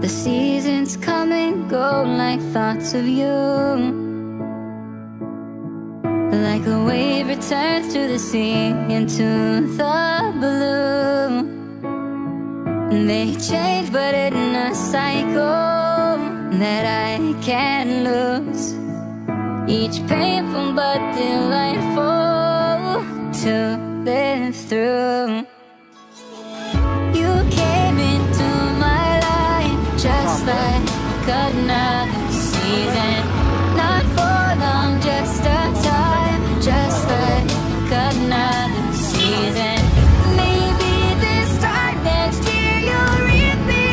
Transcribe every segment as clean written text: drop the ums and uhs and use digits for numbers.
The seasons come and go like thoughts of you. Like a wave returns to the sea, into the blue. They change but in a cycle that I can't lose. Each painful but delightful to live through. You came into my life just like another season. Not for long, just a time, just like another season. Maybe this time next year you'll reap me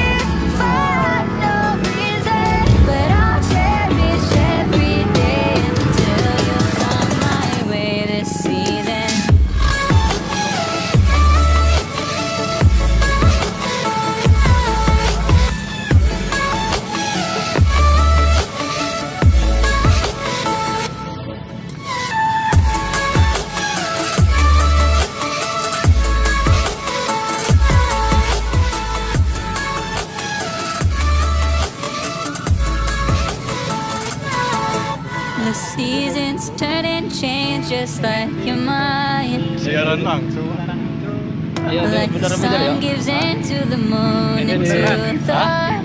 for no reason, but I'll cherish every day until you come my way this season. The seasons turn and change just like your mind. Siaran langsung. Like the sun gives into the moon, into the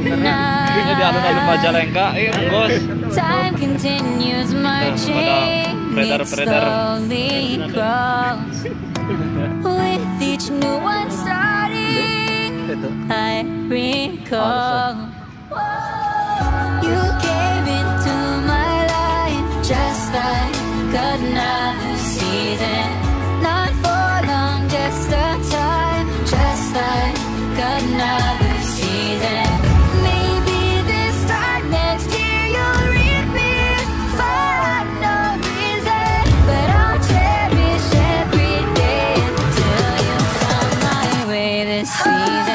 Ini di alun-alun Majalengka, bos. time continues marching, it slowly crawls. With each new one starting, I recall. You came into my life just like another season. Not for long, just a time, just like another season. Maybe this time next year you'll reap me for no reason, but I'll cherish every day until you come my way this season.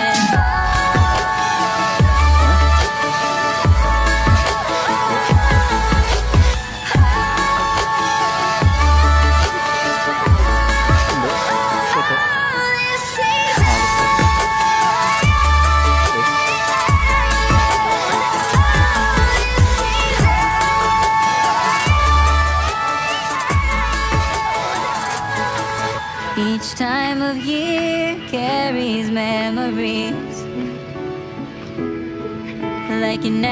This season. Each time of year carries memories like you never